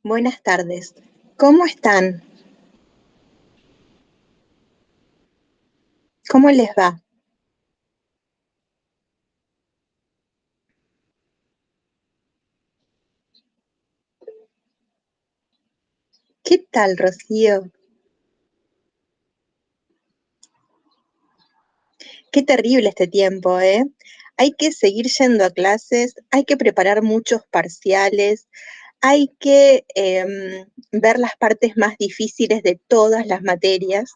Buenas tardes. ¿Cómo están? ¿Cómo les va? ¿Qué tal, Rocío? Qué terrible este tiempo, ¿eh? Hay que seguir yendo a clases, hay que preparar muchos parciales, hay que ver las partes más difíciles de todas las materias,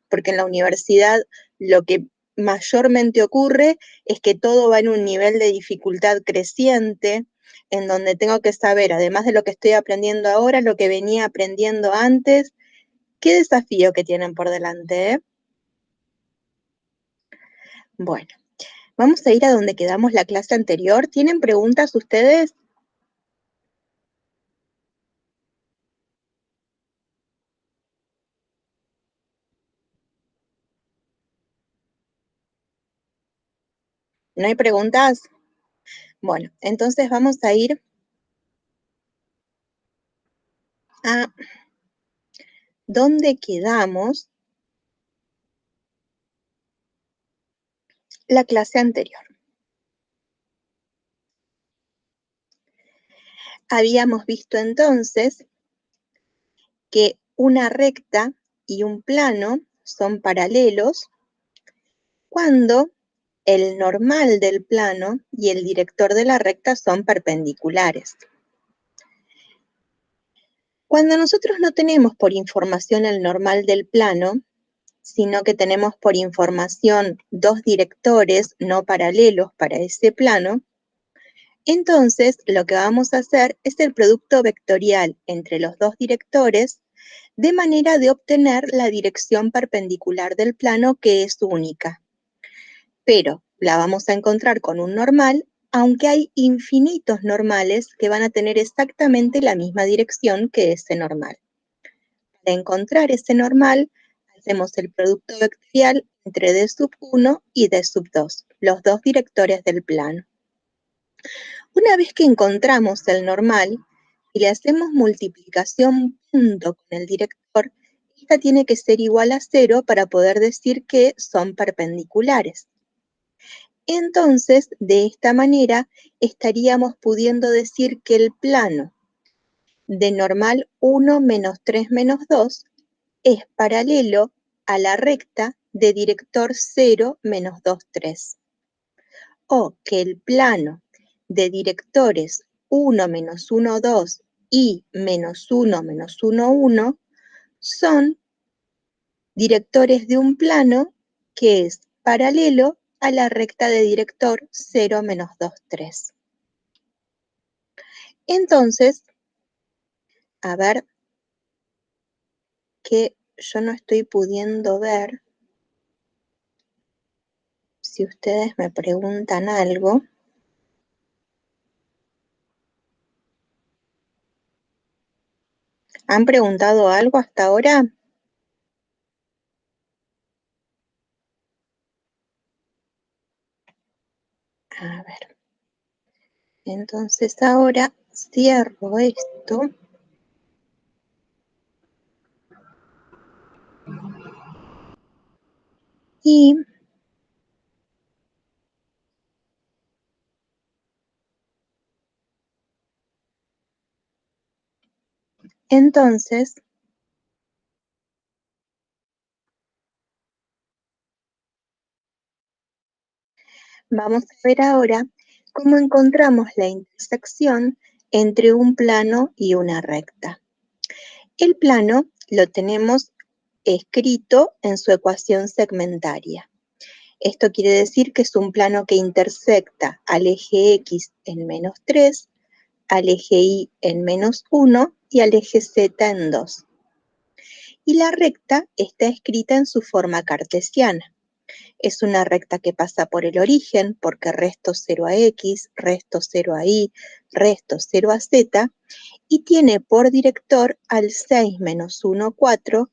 porque en la universidad lo que mayormente ocurre es que todo va en un nivel de dificultad creciente, en donde tengo que saber, además de lo que estoy aprendiendo ahora, lo que venía aprendiendo antes. Qué desafío que tienen por delante, ¿eh? Bueno, vamos a ir a donde quedamos la clase anterior. ¿Tienen preguntas ustedes? ¿No hay preguntas? Bueno, entonces vamos a ir a donde quedamos la clase anterior. Habíamos visto entonces que una recta y un plano son paralelos cuando el normal del plano y el director de la recta son perpendiculares. Cuando nosotros no tenemos por información el normal del plano, sino que tenemos por información dos directores no paralelos para ese plano, entonces lo que vamos a hacer es el producto vectorial entre los dos directores de manera de obtener la dirección perpendicular del plano, que es única. Pero la vamos a encontrar con un normal, aunque hay infinitos normales que van a tener exactamente la misma dirección que ese normal. Para encontrar ese normal, hacemos el producto vectorial entre D sub 1 y D sub 2, los dos directores del plano. Una vez que encontramos el normal y le hacemos multiplicación punto con el director, esta tiene que ser igual a 0 para poder decir que son perpendiculares. Entonces, de esta manera, estaríamos pudiendo decir que el plano de normal 1 menos 3 menos 2 es paralelo a la recta de director 0 menos 2, 3. O que el plano de directores 1 menos 1, 2 y menos 1 menos 1, 1 son directores de un plano que es paralelo a la recta de director 0 menos 2, 3. Entonces, a ver, que yo no estoy pudiendo ver si ustedes me preguntan algo. ¿Han preguntado algo hasta ahora? A ver. Entonces ahora cierro esto. Y entonces vamos a ver ahora cómo encontramos la intersección entre un plano y una recta. El plano lo tenemos escrito en su ecuación segmentaria. Esto quiere decir que es un plano que intersecta al eje X en menos 3, al eje Y en menos 1 y al eje Z en 2. Y la recta está escrita en su forma cartesiana. Es una recta que pasa por el origen, porque resto 0 a X, resto 0 a Y, resto 0 a Z, y tiene por director al 6 menos 1, 4,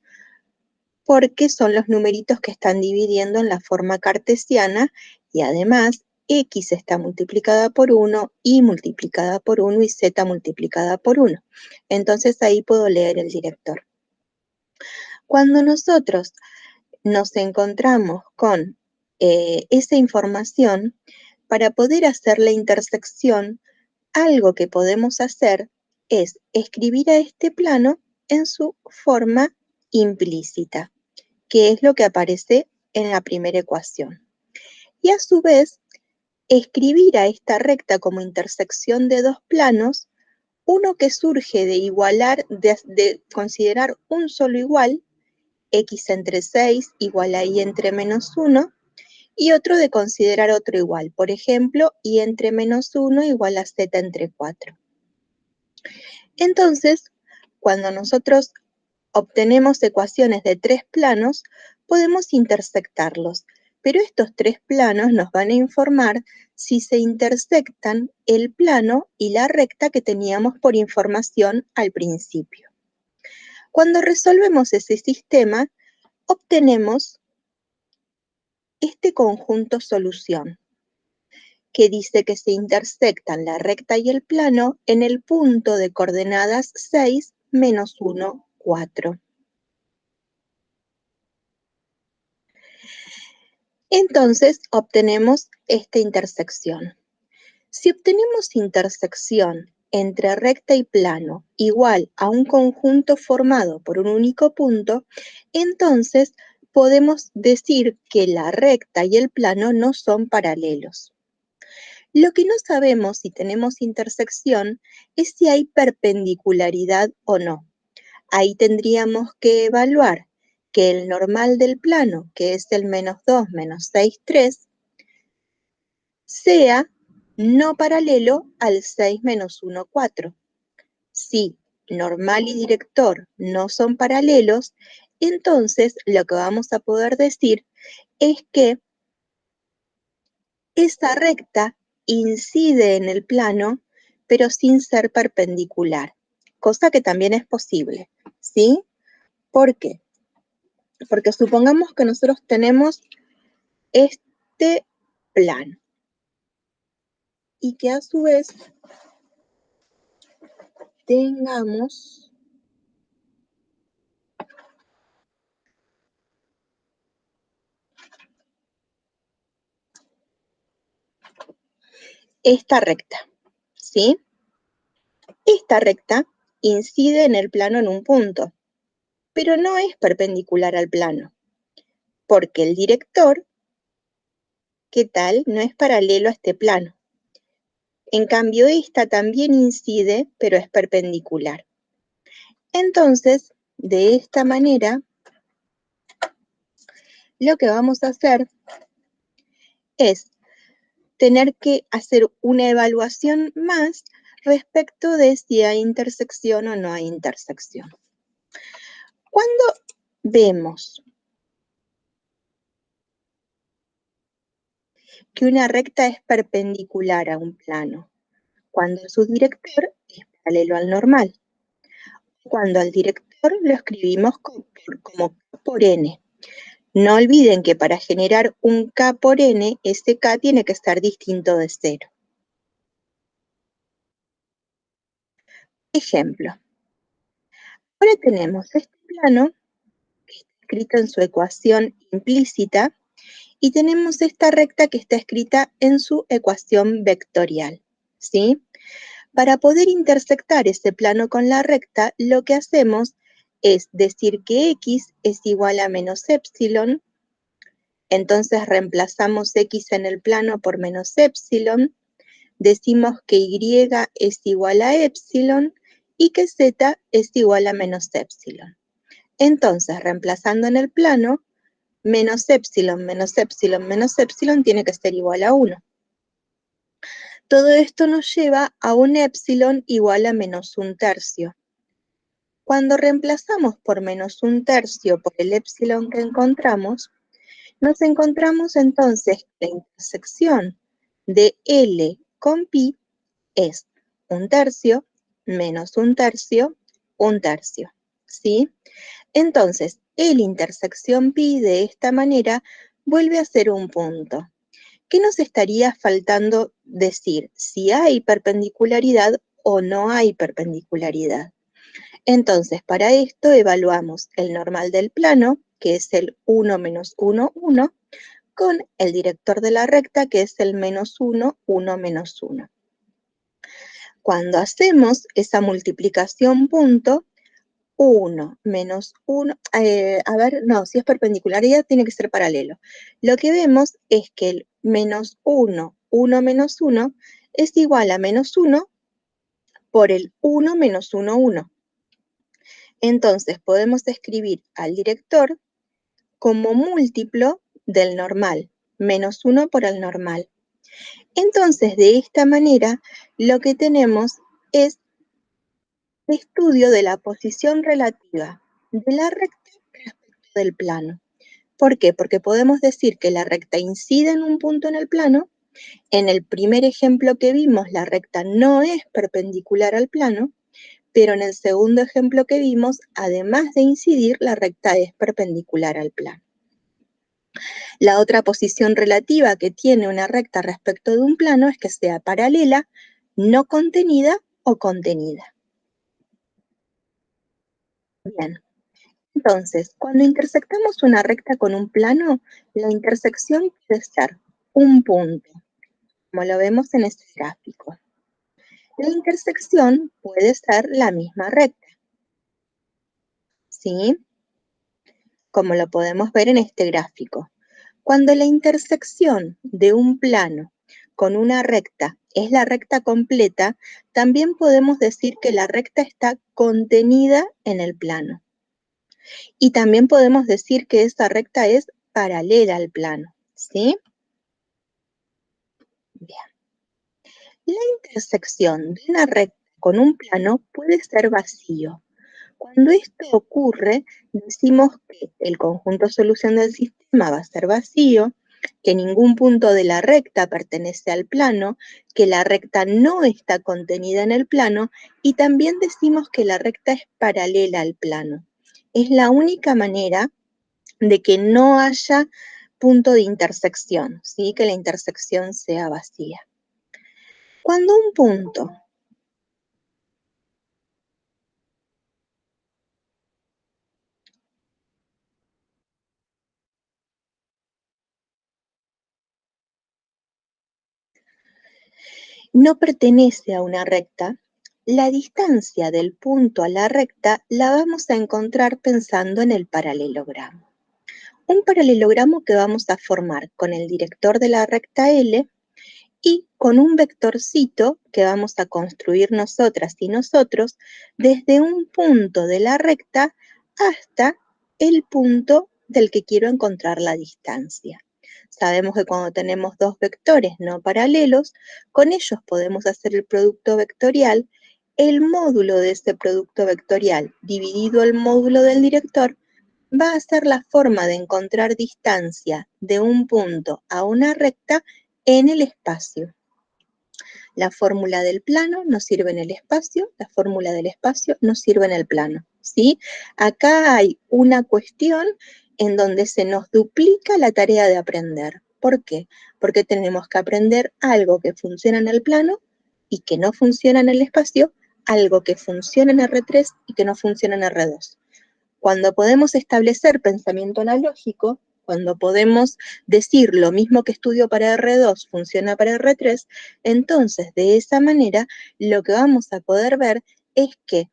porque son los numeritos que están dividiendo en la forma cartesiana, y además X está multiplicada por 1, Y multiplicada por 1 y Z multiplicada por 1. Entonces ahí puedo leer el director. Cuando nosotros nos encontramos con esa información, para poder hacer la intersección, algo que podemos hacer es escribir a este plano en su forma implícita, que es lo que aparece en la primera ecuación. Y a su vez, escribir a esta recta como intersección de dos planos, uno que surge de igualar, de considerar un solo igual, x entre 6 igual a y entre menos 1, y otro de considerar otro igual, por ejemplo, y entre menos 1 igual a z entre 4. Entonces, cuando nosotros obtenemos ecuaciones de tres planos, podemos intersectarlos, pero estos tres planos nos van a informar si se intersectan el plano y la recta que teníamos por información al principio. Cuando resolvemos ese sistema, obtenemos este conjunto solución, que dice que se intersectan la recta y el plano en el punto de coordenadas 6, menos 1, 4. Entonces obtenemos esta intersección. Si obtenemos intersección entre recta y plano igual a un conjunto formado por un único punto, entonces podemos decir que la recta y el plano no son paralelos. Lo que no sabemos si tenemos intersección es si hay perpendicularidad o no. Ahí tendríamos que evaluar que el normal del plano, que es el menos 2 menos 6, 3, sea no paralelo al 6 menos 1, 4. Si normal y director no son paralelos, entonces lo que vamos a poder decir es que esa recta incide en el plano, pero sin ser perpendicular, cosa que también es posible, ¿sí? ¿Por qué? Porque supongamos que nosotros tenemos este plano y que a su vez tengamos esta recta, ¿sí? Esta recta incide en el plano en un punto, pero no es perpendicular al plano, porque el director, ¿qué tal? No es paralelo a este plano. En cambio, esta también incide, pero es perpendicular. Entonces, de esta manera, lo que vamos a hacer es tener que hacer una evaluación más respecto de si hay intersección o no hay intersección. Cuando vemos que una recta es perpendicular a un plano, cuando su director es paralelo al normal, cuando al director lo escribimos como K por N. No olviden que para generar un K por N, ese K tiene que estar distinto de 0. Ejemplo. Ahora tenemos este plano, que está escrito en su ecuación implícita, y tenemos esta recta que está escrita en su ecuación vectorial, ¿sí? Para poder intersectar ese plano con la recta, lo que hacemos es decir que x es igual a menos epsilon, entonces reemplazamos x en el plano por menos epsilon, decimos que y es igual a epsilon y que z es igual a menos epsilon. Entonces, reemplazando en el plano, menos epsilon, menos epsilon, menos epsilon tiene que ser igual a 1. Todo esto nos lleva a un epsilon igual a menos 1/3. Cuando reemplazamos por menos 1/3 por el epsilon que encontramos, nos encontramos entonces que la intersección de L con pi es 1/3 menos 1/3, 1/3, ¿sí? Entonces, L intersección pi de esta manera vuelve a ser un punto. ¿qué nos estaría faltando decir? Si hay perpendicularidad o no hay perpendicularidad. Entonces, para esto evaluamos el normal del plano, que es el 1 menos 1, 1, con el director de la recta, que es el menos 1, 1 menos 1. Cuando hacemos esa multiplicación punto, 1 menos 1, si es perpendicularidad tiene que ser paralelo. Lo que vemos es que el menos 1, 1 menos 1 es igual a menos 1 por el 1 menos 1, 1. Entonces podemos escribir al director como múltiplo del normal, menos 1 por el normal. Entonces, de esta manera, lo que tenemos es estudio de la posición relativa de la recta respecto del plano. ¿Por qué? Porque podemos decir que la recta incide en un punto en el plano. En el primer ejemplo que vimos, la recta no es perpendicular al plano, pero en el segundo ejemplo que vimos, además de incidir, la recta es perpendicular al plano. La otra posición relativa que tiene una recta respecto de un plano es que sea paralela, no contenida o contenida. Bien, entonces, cuando intersectamos una recta con un plano, la intersección puede ser un punto, como lo vemos en este gráfico. La intersección puede ser la misma recta, ¿sí? Como lo podemos ver en este gráfico. Cuando la intersección de un plano con una recta es la recta completa, también podemos decir que la recta está contenida en el plano. Y también podemos decir que esa recta es paralela al plano, ¿sí? Bien. La intersección de una recta con un plano puede ser vacío. Cuando esto ocurre, decimos que el conjunto solución del sistema va a ser vacío, que ningún punto de la recta pertenece al plano, que la recta no está contenida en el plano, y también decimos que la recta es paralela al plano. Es la única manera de que no haya punto de intersección, ¿sí? Que la intersección sea vacía. Cuando un punto no pertenece a una recta, la distancia del punto a la recta la vamos a encontrar pensando en el paralelogramo. Un paralelogramo que vamos a formar con el director de la recta L y con un vectorcito que vamos a construir nosotras y nosotros desde un punto de la recta hasta el punto del que quiero encontrar la distancia. Sabemos que cuando tenemos dos vectores no paralelos, con ellos podemos hacer el producto vectorial. El módulo de ese producto vectorial dividido el módulo del director va a ser la forma de encontrar distancia de un punto a una recta en el espacio. La fórmula del plano nos sirve en el espacio, la fórmula del espacio nos sirve en el plano, ¿sí? Acá hay una cuestión en donde se nos duplica la tarea de aprender. ¿Por qué? Porque tenemos que aprender algo que funciona en el plano y que no funciona en el espacio, algo que funciona en R3 y que no funciona en R2. Cuando podemos establecer pensamiento analógico, cuando podemos decir lo mismo que estudio para R2 funciona para R3, entonces de esa manera lo que vamos a poder ver es que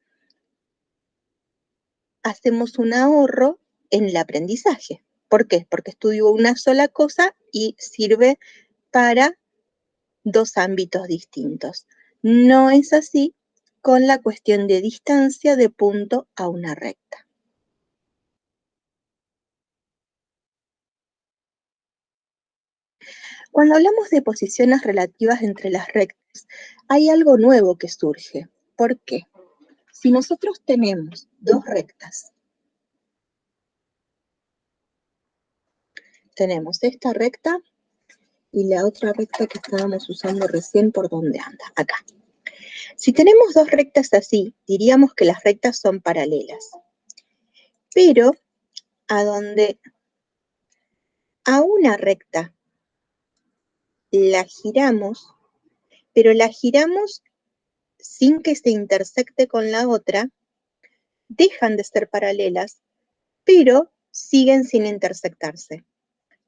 hacemos un ahorro en el aprendizaje. ¿Por qué? Porque estudio una sola cosa y sirve para dos ámbitos distintos. No es así con la cuestión de distancia de punto a una recta. Cuando hablamos de posiciones relativas entre las rectas, hay algo nuevo que surge. ¿Por qué? Si nosotros tenemos dos rectas, tenemos esta recta y la otra recta que estábamos usando recién, ¿por dónde anda? Acá. Si tenemos dos rectas así, diríamos que las rectas son paralelas. Pero a donde a una recta la giramos, pero la giramos sin que se intersecte con la otra, dejan de ser paralelas, pero siguen sin intersectarse.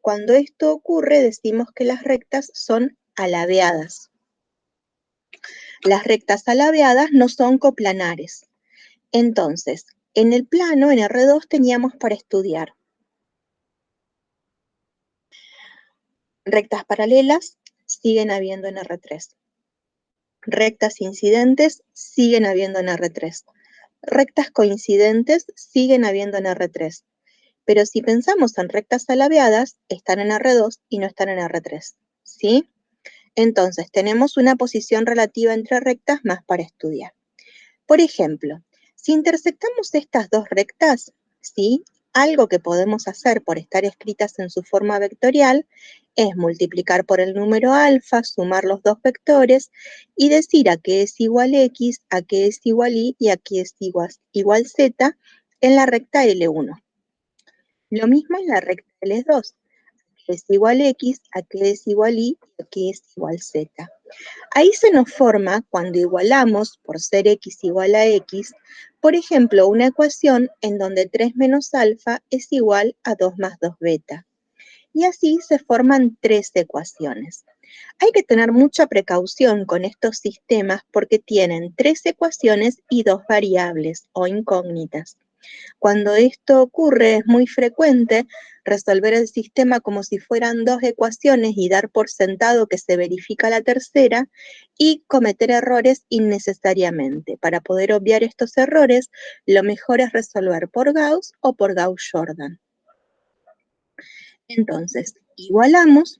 Cuando esto ocurre, decimos que las rectas son alabeadas. Las rectas alabeadas no son coplanares. Entonces, en el plano, en R2, teníamos para estudiar rectas paralelas, siguen habiendo en R3. Rectas incidentes, siguen habiendo en R3. Rectas coincidentes, siguen habiendo en R3. Pero si pensamos en rectas alabeadas, están en R2 y no están en R3, ¿sí? Entonces, tenemos una posición relativa entre rectas más para estudiar. Por ejemplo, si intersectamos estas dos rectas, ¿sí? Algo que podemos hacer por estar escritas en su forma vectorial es multiplicar por el número alfa, sumar los dos vectores y decir a qué es igual x, a qué es igual y a qué es igual z en la recta L1. Lo mismo en la recta L2, a qué es igual x, a qué es igual y a qué es igual z. Ahí se nos forma, cuando igualamos por ser x igual a x, por ejemplo, una ecuación en donde 3 menos alfa es igual a 2 más 2 beta. Y así se forman tres ecuaciones. Hay que tener mucha precaución con estos sistemas porque tienen tres ecuaciones y dos variables o incógnitas. Cuando esto ocurre es muy frecuente resolver el sistema como si fueran dos ecuaciones y dar por sentado que se verifica la tercera y cometer errores innecesariamente. Para poder obviar estos errores, lo mejor es resolver por Gauss o por Gauss-Jordan. Entonces, igualamos,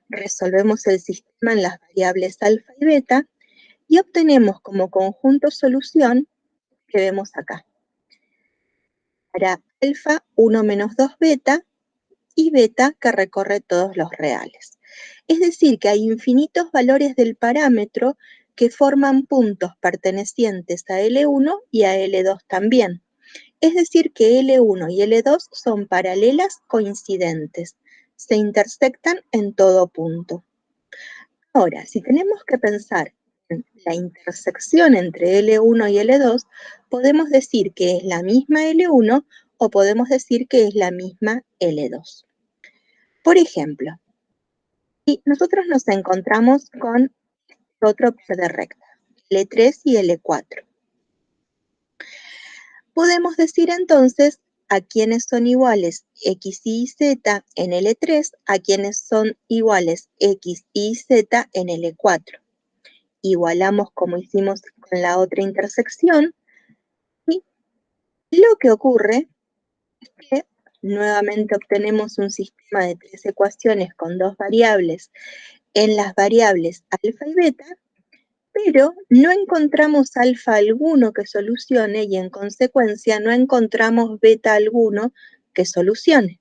resolvemos el sistema en las variables alfa y beta y obtenemos como conjunto solución que vemos acá. Para alfa, 1 menos 2 beta, y beta que recorre todos los reales. Es decir, que hay infinitos valores del parámetro que forman puntos pertenecientes a L1 y a L2 también. Es decir, que L1 y L2 son paralelas coincidentes, se intersectan en todo punto. Ahora, si tenemos que pensar en la intersección entre L1 y L2, podemos decir que es la misma L1 o podemos decir que es la misma L2. Por ejemplo, si nosotros nos encontramos con otro par de rectas, L3 y L4, podemos decir entonces a quienes son iguales x, y z en L3, a quienes son iguales x, y z en L4. Igualamos como hicimos con la otra intersección y lo que ocurre es que nuevamente obtenemos un sistema de tres ecuaciones con dos variables en las variables alfa y beta, pero no encontramos alfa alguno que solucione y en consecuencia no encontramos beta alguno que solucione.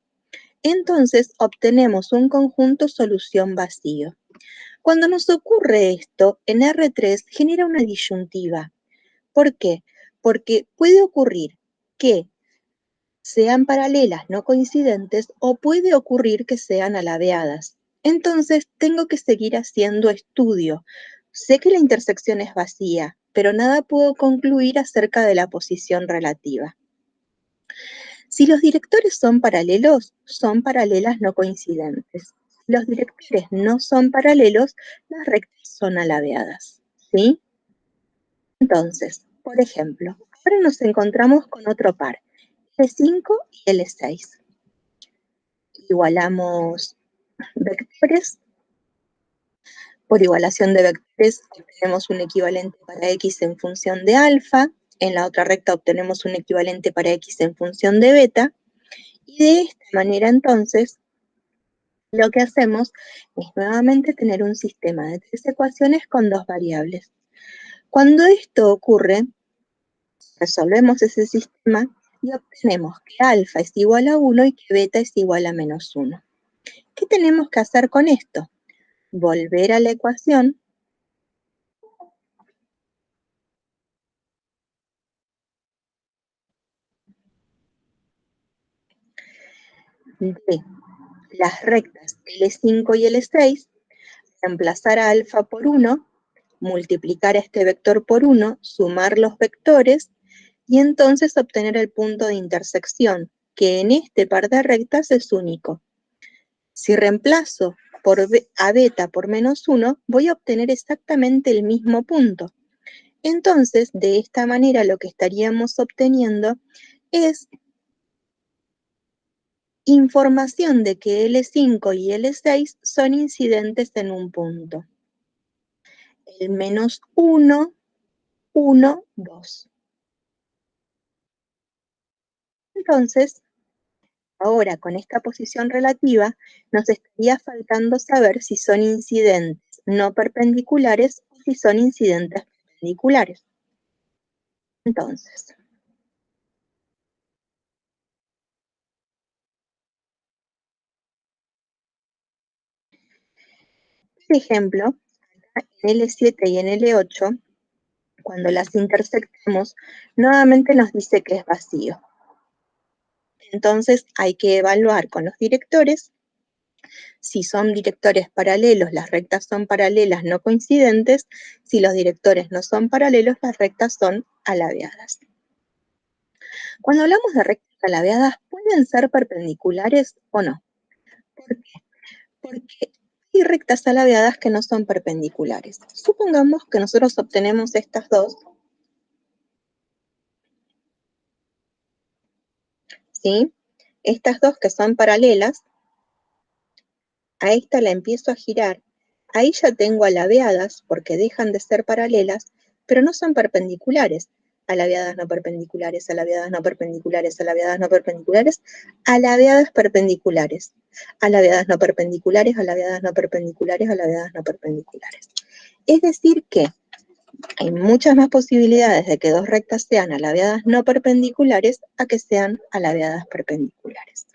Entonces obtenemos un conjunto solución vacío. Cuando nos ocurre esto, en R3 genera una disyuntiva. ¿Por qué? Porque puede ocurrir que sean paralelas no coincidentes o puede ocurrir que sean alabeadas. Entonces tengo que seguir haciendo estudio. Sé que la intersección es vacía, pero nada puedo concluir acerca de la posición relativa. Si los directores son paralelos, son paralelas no coincidentes. Si los directores no son paralelos, las rectas son alabeadas, ¿sí? Entonces, por ejemplo, ahora nos encontramos con otro par, L5 y L6. Igualamos vectores. Por igualación de vectores obtenemos un equivalente para x en función de alfa, en la otra recta obtenemos un equivalente para x en función de beta, y de esta manera entonces lo que hacemos es nuevamente tener un sistema de tres ecuaciones con dos variables. Cuando esto ocurre, resolvemos ese sistema y obtenemos que alfa es igual a 1 y que beta es igual a menos 1. ¿Qué tenemos que hacer con esto? Volver a la ecuación de las rectas L5 y L6 reemplazar a alfa por 1, multiplicar este vector por 1, sumar los vectores, y entonces obtener el punto de intersección, que en este par de rectas es único. Si reemplazo a beta por menos 1, voy a obtener exactamente el mismo punto. Entonces, de esta manera lo que estaríamos obteniendo es información de que L5 y L6 son incidentes en un punto. El menos 1, 1, 2. Entonces, ahora con esta posición relativa, nos estaría faltando saber si son incidentes no perpendiculares o si son incidentes perpendiculares. Entonces, por ejemplo, en L7 y en L8, cuando las intersectamos, nuevamente nos dice que es vacío. Entonces hay que evaluar con los directores. Si son directores paralelos, las rectas son paralelas no coincidentes. Si los directores no son paralelos, las rectas son alabeadas. Cuando hablamos de rectas alabeadas, ¿pueden ser perpendiculares o no? ¿Por qué? Porque hay rectas alabeadas que no son perpendiculares. Supongamos que nosotros obtenemos estas dos, ¿sí? Estas dos que son paralelas, a esta la empiezo a girar, ahí ya tengo alabeadas porque dejan de ser paralelas, pero no son perpendiculares. Alabeadas no perpendiculares, alabeadas no perpendiculares, alabeadas no perpendiculares, alabeadas perpendiculares, alabeadas no perpendiculares, alabeadas no perpendiculares, alabeadas no perpendiculares. Es decir que hay muchas más posibilidades de que dos rectas sean alabeadas no perpendiculares a que sean alabeadas perpendiculares.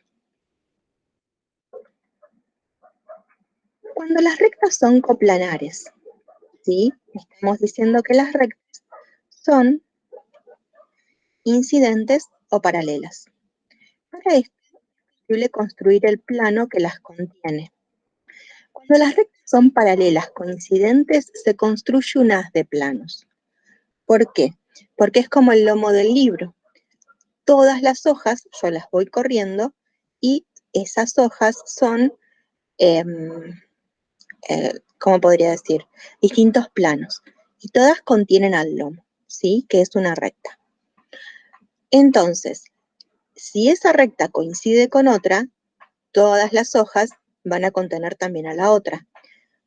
Cuando las rectas son coplanares, ¿sí? Estamos diciendo que las rectas son incidentes o paralelas. Para esto es posible construir el plano que las contiene. Cuando las rectas son paralelas coincidentes, se construye un haz de planos. ¿Por qué? Porque es como el lomo del libro. Todas las hojas yo las voy corriendo y esas hojas son, ¿cómo podría decir? Distintos planos. Y todas contienen al lomo, ¿sí? Que es una recta. Entonces, si esa recta coincide con otra, todas las hojas van a contener también a la otra.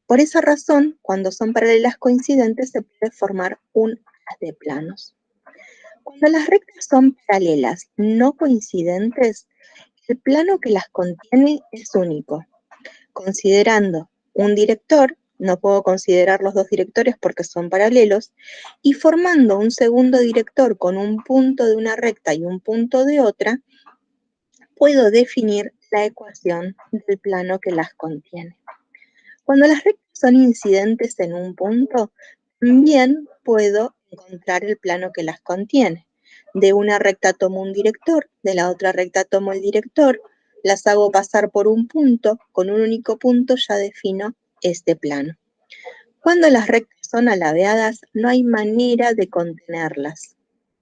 Por esa razón, cuando son paralelas coincidentes, se puede formar un haz de planos. Cuando las rectas son paralelas no coincidentes, el plano que las contiene es único. Considerando un director, no puedo considerar los dos directores porque son paralelos, y formando un segundo director con un punto de una recta y un punto de otra, puedo definir la ecuación del plano que las contiene. Cuando las rectas son incidentes en un punto, también puedo encontrar el plano que las contiene. De una recta tomo un director, de la otra recta tomo el director, las hago pasar por un punto, con un único punto ya defino este plano. Cuando las rectas son alabeadas, no hay manera de contenerlas,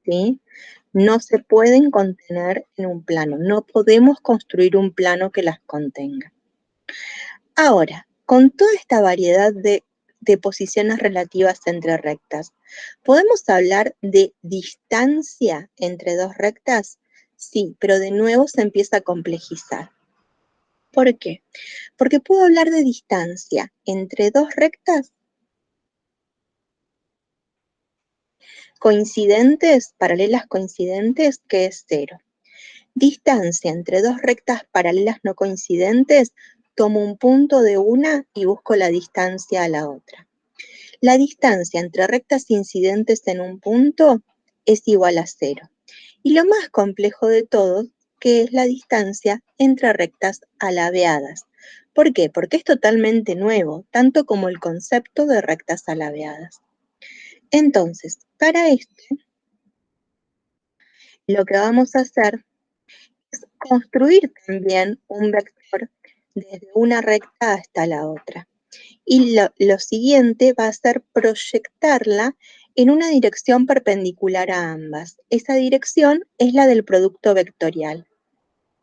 ¿sí? No se pueden contener en un plano, no podemos construir un plano que las contenga. Ahora, con toda esta variedad de posiciones relativas entre rectas, ¿podemos hablar de distancia entre dos rectas? Sí, pero de nuevo se empieza a complejizar. ¿Por qué? Porque puedo hablar de distancia entre dos rectas coincidentes, paralelas coincidentes, que es 0. Distancia entre dos rectas paralelas no coincidentes, tomo un punto de una y busco la distancia a la otra. La distancia entre rectas incidentes en un punto es igual a 0. Y lo más complejo de todo, que es la distancia entre rectas alabeadas. ¿Por qué? Porque es totalmente nuevo, tanto como el concepto de rectas alabeadas. Entonces, para esto, lo que vamos a hacer es construir también un vector desde una recta hasta la otra. Y lo siguiente va a ser proyectarla en una dirección perpendicular a ambas. Esa dirección es la del producto vectorial.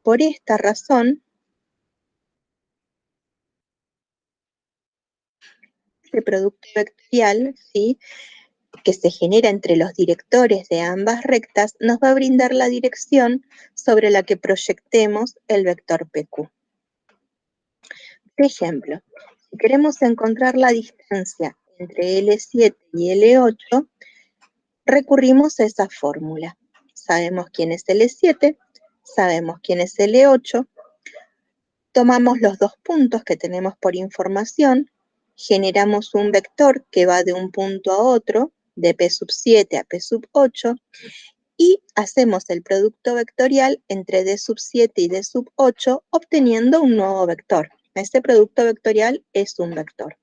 Por esta razón, este producto vectorial, ¿sí?, que se genera entre los directores de ambas rectas, nos va a brindar la dirección sobre la que proyectemos el vector PQ. Por ejemplo, si queremos encontrar la distancia entre L7 y L8, recurrimos a esa fórmula. Sabemos quién es L7, sabemos quién es L8, tomamos los dos puntos que tenemos por información, generamos un vector que va de un punto a otro, de P7 a P8, y hacemos el producto vectorial entre D7 y D8, obteniendo un nuevo vector. Este producto vectorial es un vector.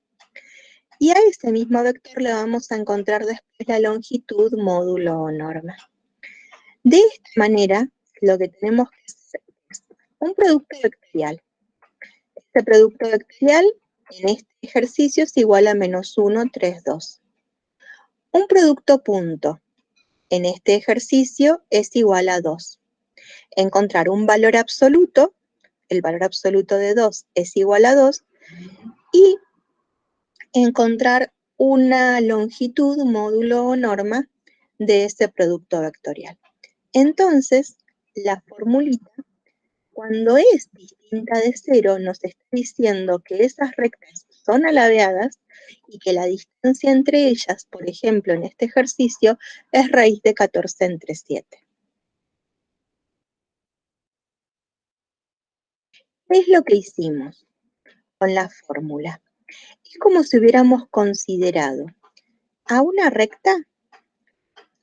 Y a ese mismo vector le vamos a encontrar después la longitud, módulo o norma. De esta manera, lo que tenemos que hacer es un producto vectorial. Este producto vectorial en este ejercicio es igual a -1, 3, 2. Un producto punto en este ejercicio es igual a 2. Encontrar un valor absoluto, el valor absoluto de 2 es igual a 2, y encontrar una longitud, módulo o norma de ese producto vectorial. Entonces, la formulita, cuando es distinta de 0, nos está diciendo que esas rectas son alabeadas y que la distancia entre ellas, por ejemplo, en este ejercicio, es raíz de 14 entre 7. ¿Qué es lo que hicimos con la fórmula? Es como si hubiéramos considerado a una recta,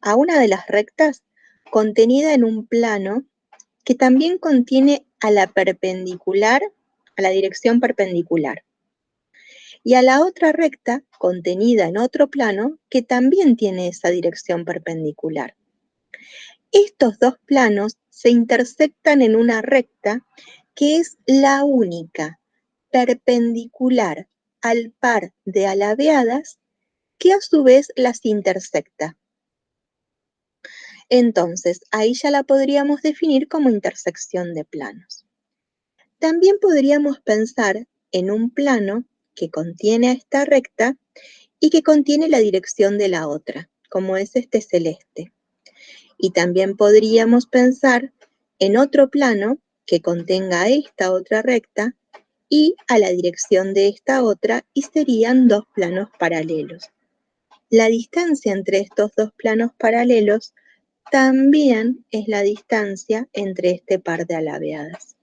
a una de las rectas contenida en un plano que también contiene a la perpendicular, a la dirección perpendicular, y a la otra recta contenida en otro plano que también tiene esa dirección perpendicular. Estos dos planos se intersectan en una recta que es la única perpendicular al par de alabeadas que a su vez las intersecta. Entonces, ahí ya la podríamos definir como intersección de planos. También podríamos pensar en un plano que contiene a esta recta y que contiene la dirección de la otra, como es este celeste. Y también podríamos pensar en otro plano que contenga esta otra recta y a la dirección de esta otra, y serían dos planos paralelos. La distancia entre estos dos planos paralelos también es la distancia entre este par de alabeadas.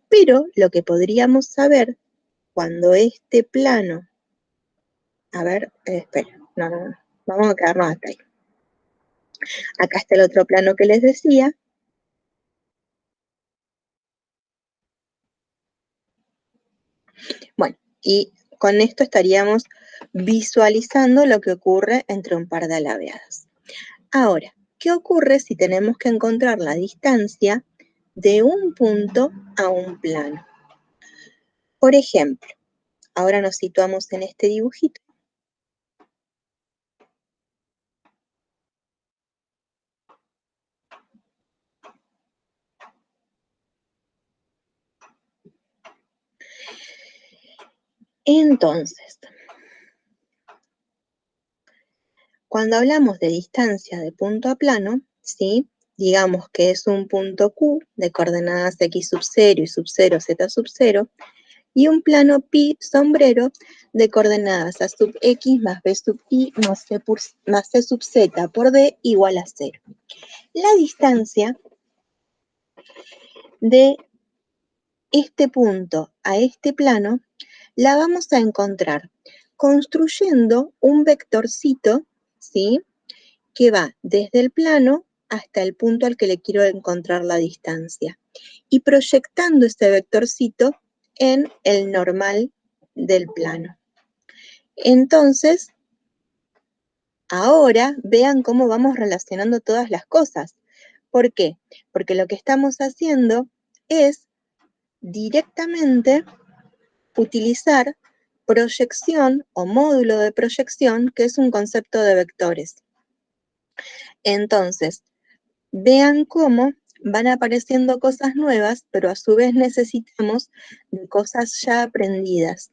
Pero lo que podríamos saber cuando este plano, a ver, espera, no, vamos a quedarnos hasta ahí. Acá está el otro plano que les decía. Bueno, y con esto estaríamos visualizando lo que ocurre entre un par de alabeadas. Ahora, ¿qué ocurre si tenemos que encontrar la distancia de un punto a un plano? Por ejemplo, ahora nos situamos en este dibujito. Entonces, cuando hablamos de distancia de punto a plano, ¿sí?, digamos que es un punto Q de coordenadas x sub 0 y sub 0, z sub 0, y un plano pi sombrero de coordenadas a sub x más b sub i más c sub z por d igual a 0. La distancia de este punto a este plano la vamos a encontrar construyendo un vectorcito, ¿sí?, que va desde el plano hasta el punto al que le quiero encontrar la distancia, y proyectando este vectorcito en el normal del plano. Entonces, ahora vean cómo vamos relacionando todas las cosas. ¿Por qué? Porque lo que estamos haciendo es directamente utilizar proyección o módulo de proyección, que es un concepto de vectores. Entonces, vean cómo van apareciendo cosas nuevas, pero a su vez necesitamos de cosas ya aprendidas.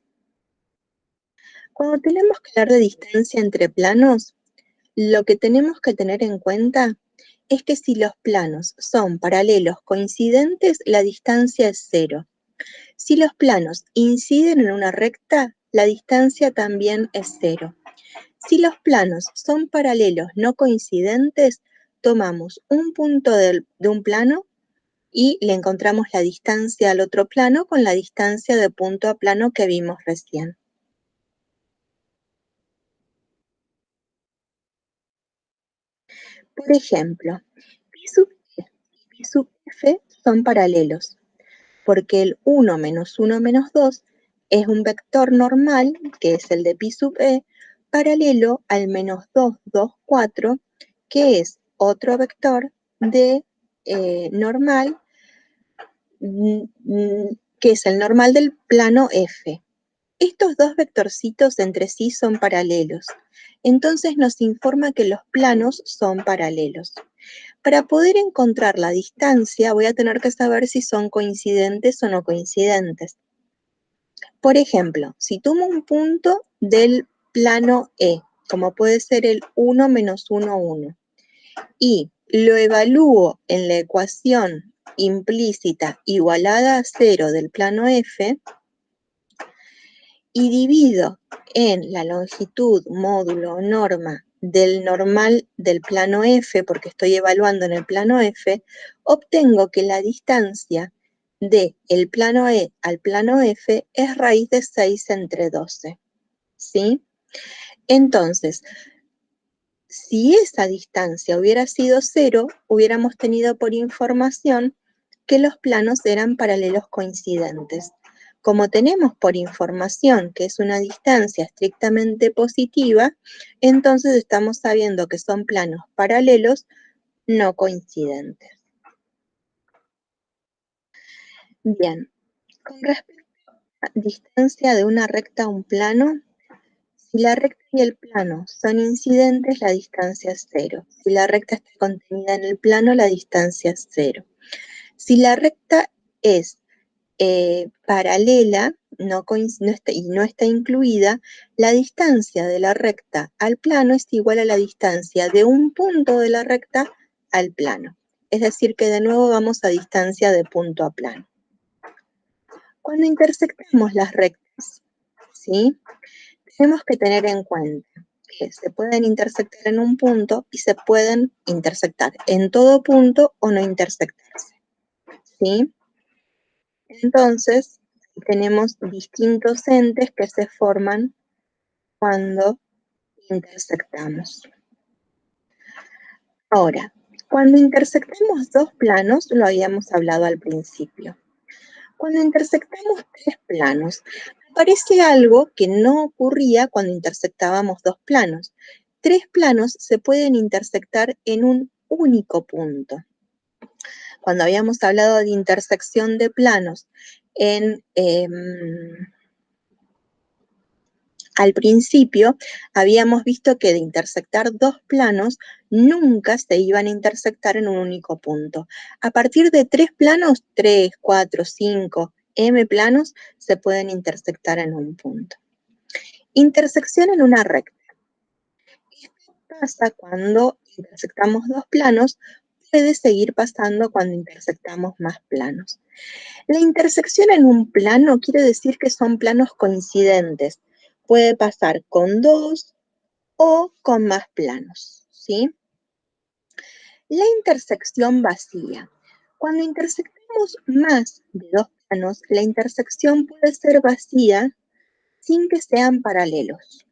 Cuando tenemos que hablar de distancia entre planos, lo que tenemos que tener en cuenta es que si los planos son paralelos coincidentes, la distancia es 0. Si los planos inciden en una recta, la distancia también es 0. Si los planos son paralelos no coincidentes, tomamos un punto de un plano y le encontramos la distancia al otro plano con la distancia de punto a plano que vimos recién. Por ejemplo, pi sub e y pi sub f son paralelos, porque el 1 menos 1 menos 2 es un vector normal, que es el de pi sub e, paralelo al menos 2, 2, 4, que es otro vector de normal, que es el normal del plano f. Estos dos vectorcitos entre sí son paralelos, entonces nos informa que los planos son paralelos. Para poder encontrar la distancia voy a tener que saber si son coincidentes o no coincidentes. Por ejemplo, si tomo un punto del plano E, como puede ser el 1 menos 1, 1, y lo evalúo en la ecuación implícita igualada a 0 del plano F, y divido en la longitud, módulo o norma del normal del plano F, porque estoy evaluando en el plano F, obtengo que la distancia del plano E al plano F es raíz de 6 entre 12, ¿sí? Entonces, si esa distancia hubiera sido 0, hubiéramos tenido por información que los planos eran paralelos coincidentes. Como tenemos por información que es una distancia estrictamente positiva, entonces estamos sabiendo que son planos paralelos no coincidentes. Bien, con respecto a la distancia de una recta a un plano, si la recta y el plano son incidentes, la distancia es 0. Si la recta está contenida en el plano, la distancia es 0. Si la recta es paralela y no está incluida, la distancia de la recta al plano es igual a la distancia de un punto de la recta al plano. Es decir, que de nuevo vamos a distancia de punto a plano. Cuando intersectamos las rectas, ¿sí?, tenemos que tener en cuenta que se pueden intersectar en un punto y se pueden intersectar en todo punto o no intersectarse, ¿sí? Entonces, tenemos distintos entes que se forman cuando intersectamos. Ahora, cuando intersectamos dos planos, lo habíamos hablado al principio. Cuando intersectamos tres planos, aparece algo que no ocurría cuando intersectábamos dos planos. Tres planos se pueden intersectar en un único punto. Cuando habíamos hablado de intersección de planos al principio, habíamos visto que de intersectar dos planos, nunca se iban a intersectar en un único punto. A partir de tres planos, 3, 4, 5, m planos, se pueden intersectar en un punto. Intersección en una recta. Esto pasa cuando intersectamos dos planos, puede seguir pasando cuando intersectamos más planos. La intersección en un plano quiere decir que son planos coincidentes. Puede pasar con dos o con más planos, ¿sí? La intersección vacía. Cuando intersectamos más de dos planos, la intersección puede ser vacía sin que sean paralelos.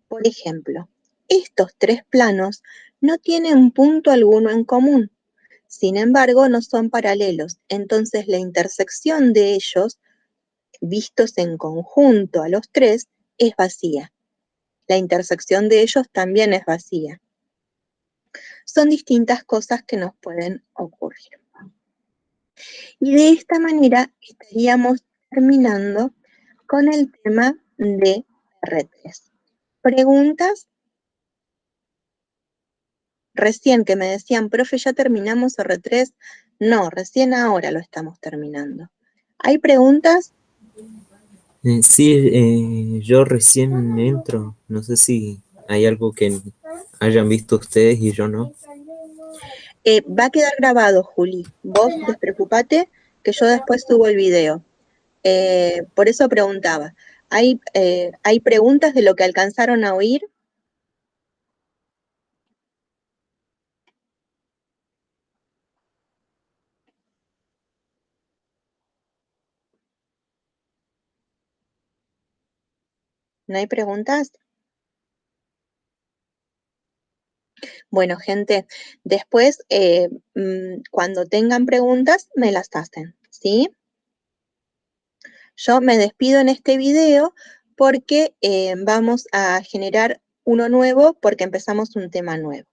Por ejemplo, estos tres planos no tienen punto alguno en común. Sin embargo, no son paralelos. Entonces, la intersección de ellos, vistos en conjunto a los tres, es vacía. La intersección de ellos también es vacía. Son distintas cosas que nos pueden ocurrir. Y de esta manera estaríamos terminando con el tema de R3. ¿Preguntas? Recién que me decían, profe, ¿ya terminamos R3? No, recién ahora lo estamos terminando. ¿Hay preguntas? Sí, yo recién entro, no sé si hay algo que hayan visto ustedes y yo no. Va a quedar grabado, Juli. Vos despreocupate que yo después subo el video. Por eso preguntaba. ¿Hay preguntas de lo que alcanzaron a oír? ¿No hay preguntas? Bueno, gente, después, cuando tengan preguntas, me las hacen, ¿sí? Yo me despido en este video porque vamos a generar uno nuevo porque empezamos un tema nuevo.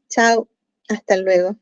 Chao, hasta luego.